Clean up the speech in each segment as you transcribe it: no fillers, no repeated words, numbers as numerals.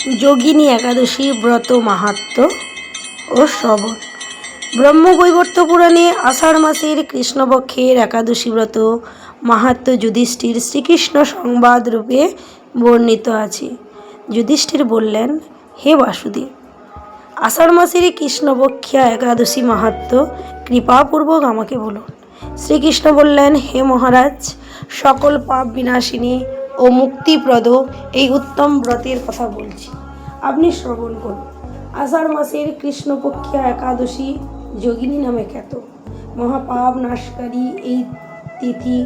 যোগিনী একাদশী ব্রত মাহাত্ম্য ও শ্রবণ। ব্রহ্মবৈবর্ত পুরাণে আষাঢ় মাসের কৃষ্ণপক্ষের একাদশী ব্রত মাহাত্ম্য যুধিষ্ঠির শ্রীকৃষ্ণ সংবাদ রূপে বর্ণিত আছে। যুধিষ্ঠির বললেন, হে বাসুদেব, আষাঢ় মাসের কৃষ্ণপক্ষিয়া একাদশী মাহাত্ম্য কৃপাপূর্বক আমাকে বলুন। শ্রীকৃষ্ণ বললেন, হে মহারাজ, সকল পাপ বিনাশিনী ও মুক্তিপ্রদ এই উত্তম ব্রতের কথা বলছি, আপনি শ্রবণ করুন। আষাঢ় মাসের কৃষ্ণপক্ষিয়া একাদশী যোগিনী নামে খ্যাত। মহাপাপ নাশকারী এই তিথি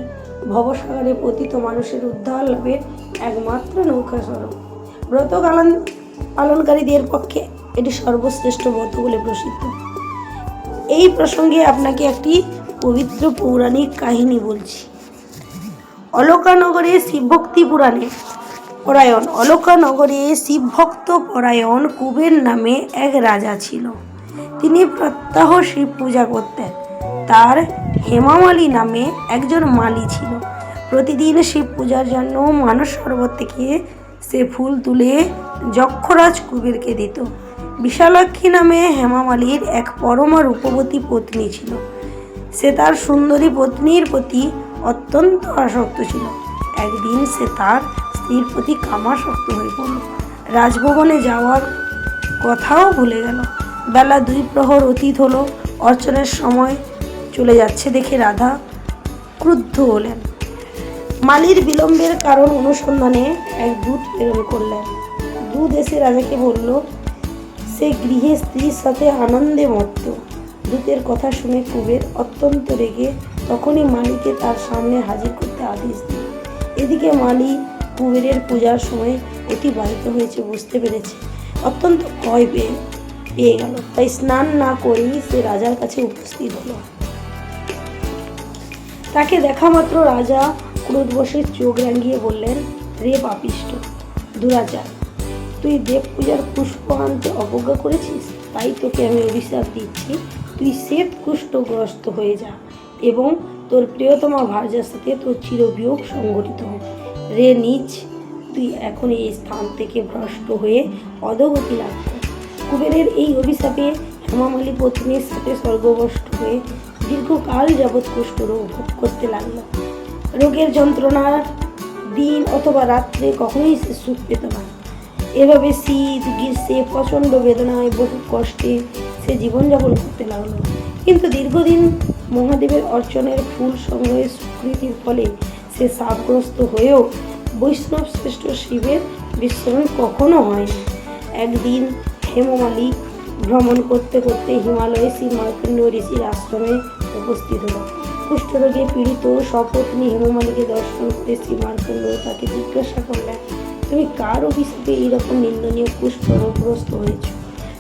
ভবসাগরে পতিত মানুষের উদ্ধার লাভের একমাত্র নৌকা স্বরূপ। ব্রত পালনকারীদের পক্ষে এটি সর্বশ্রেষ্ঠ ব্রত বলে প্রসিদ্ধ। এই প্রসঙ্গে আপনাকে একটি পবিত্র পৌরাণিক কাহিনী বলছি। অলকানগরে শিবভক্ত পরায়ণ কুবের নামে এক রাজা ছিল। তিনি প্রত্যহ শিব পূজা করতেন। তার হেমামালী নামে একজন মালী ছিল। প্রতিদিন শিব পূজার জন্য মানস সরোবর থেকে সে ফুল তুলে যক্ষরাজ কুবেরকে দিত। বিশালাক্ষী নামে হেমামালীর এক পরমা রূপবতী পত্নী ছিল। সে তার সুন্দরী পত্নীর প্রতি অত্যন্ত আসক্ত ছিল। একদিন সে তার স্ত্রীর প্রতি কামাসক্ত হয়ে পড়ল। রাজভবনে যাওয়ার কথাও ভুলে গেল। বেলা 2 প্রহর অতীত হলো। অর্চনের সময় চলে যাচ্ছে দেখে রাধা ক্রুদ্ধ হলেন। মালির বিলম্বের কারণ অনুসন্ধানে এক দূত প্রেরণ করলেন। দূত এসে রাজাকে বলল, সে গৃহে স্ত্রীর সাথে আনন্দে মত্ত। দূতের কথা শুনে কুবের অত্যন্ত রেগে তখনই মালিকে তার সামনে হাজির করতে আদেশ দিল। এদিকে মালি কুবেরের পূজার সময় অতিবাহিত হয়েছে বুঝতে পেরেছে। অত্যন্ত ভয় পেয়ে গেল। তাই স্নান না করেই সে রাজার কাছে উপস্থিত হলো। তাকে দেখা মাত্র রাজা ক্রোধবশে চোখ রাঙিয়ে বললেন, রে পাপিষ্ঠ দুরাচার, তুই দেব পূজার পুষ্প আনতে অবজ্ঞা করেছিস, তাই তোকে আমি অভিশাপ দিচ্ছি, তুই শ্বেত কুষ্ঠগ্রস্ত হয়ে যা এবং তোর প্রিয়তমা ভার্যার সাথে তোর চিরবিয়োগ সংঘটিত হোক। রে নীচ, তুই এখন এই স্থান থেকে ভ্রষ্ট হয়ে অধোগতি লাভ কর। কুবেরের এই অভিশাপে হেমামালী পত্নীর সাথে স্বর্গভ্রষ্ট হয়ে দীর্ঘকাল যাবৎ কুষ্ঠরোগ ভোগ করতে লাগল। রোগের যন্ত্রণার দিন অথবা রাত্রে কখনোই সে সুখ পেত না। এভাবে শীত গ্রীষ্মে প্রচণ্ড বেদনায় বহু কষ্টে সে জীবনযাপন করতে লাগলো। কিন্তু দীর্ঘদিন মহাদেবের অর্চনের ফুল সংগ্রহের স্বীকৃতির ফলে সে শাপগ্রস্ত হয়েও বৈষ্ণব শ্রেষ্ঠ শিবের বিস্মরণ কখনো হয়নি। একদিন হেমমালী ভ্রমণ করতে করতে হিমালয়ে শ্রী মার্কণ্ড ঋষির আশ্রমে উপস্থিত হল। কুষ্ঠরোগে পীড়িত সপত্নী হেমমালীকে দর্শন করে শ্রী মার্কণ্ড তাকে জিজ্ঞাসা করলেন, তুমি কার অভিশাপে এইরকম নিন্দনীয় কুষ্ঠরোগগ্রস্ত হয়েছ?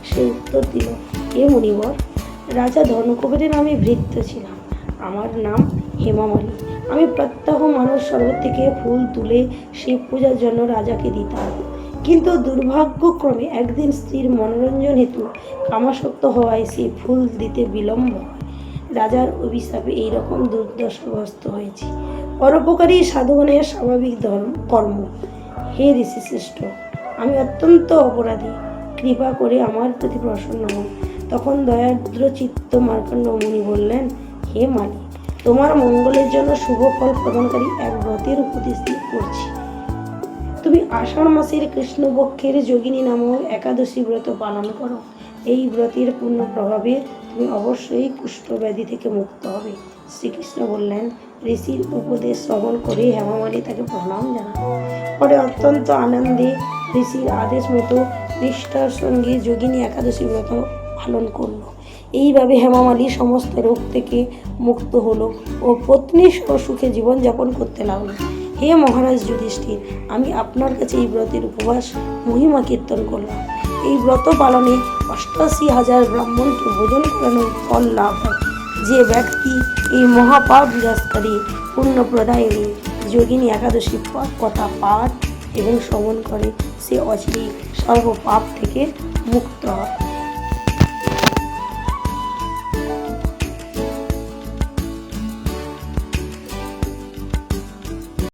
সে উত্তর দিল, হে মুনিবর, রাজা ধনকুবেরের নামে ভৃত্য ছিলাম। আমার নাম হেমামালী। আমি প্রত্যহ মানস সরোবর থেকে ফুল তুলে শিব পূজার জন্য রাজাকে দিতাম। কিন্তু দুর্ভাগ্যক্রমে একদিন স্ত্রীর মনোরঞ্জন হেতু কামাসক্ত হওয়ায় সেই ফুল দিতে বিলম্ব হয়। রাজার অভিশাপে এইরকম দুর্দশাগ্রস্ত হয়েছি। পরোপকারী সাধুগণের স্বাভাবিক কর্ম। হে ঋষিশ্রেষ্ঠ, আমি অত্যন্ত অপরাধী, কৃপা করে আমার প্রতি প্রসন্ন হন। তখন দয়ার্দ্র চিত্ত মার্কণ্ড মুনি বললেন, হে মালী, তোমার মঙ্গলের জন্য শুভ ফল প্রদানকারী এক ব্রতের উপদেশ করছি। তুমি আষাঢ় মাসের কৃষ্ণপক্ষের যোগিনী নামক একাদশী ব্রত পালন করো। এই ব্রতের পূর্ণ প্রভাবে তুমি অবশ্যই কুষ্ঠব্যাধি থেকে মুক্ত হবে। শ্রীকৃষ্ণ বললেন, ঋষির উপদেশ শ্রবণ করে হেমামালী তাকে প্রণাম জানান। পরে অত্যন্ত আনন্দে ঋষির আদেশ মতো নিষ্ঠার সঙ্গে যোগিনী একাদশী ব্রত পালন করল। এইভাবে হেমামালী সমস্ত রোগ থেকে মুক্ত হলো ও পত্নীর সুখে জীবনযাপন করতে লাগলো। হে মহারাজ যুধিষ্ঠির, আমি আপনার কাছে এই ব্রতের উপবাস মহিমা কীর্তন করলাম। এই ব্রত পালনে 88,000 ব্রাহ্মণকে ভোজন করানোর ফল লাভ হয়। যে ব্যক্তি এই মহাপাপ বিনাশকারী পুণ্যপ্রদায়িনী যোগিনী একাদশী কথা পাঠ এবং শ্রবণ করে, সে অচিরেই সর্বপাপ থেকে মুক্ত হয়।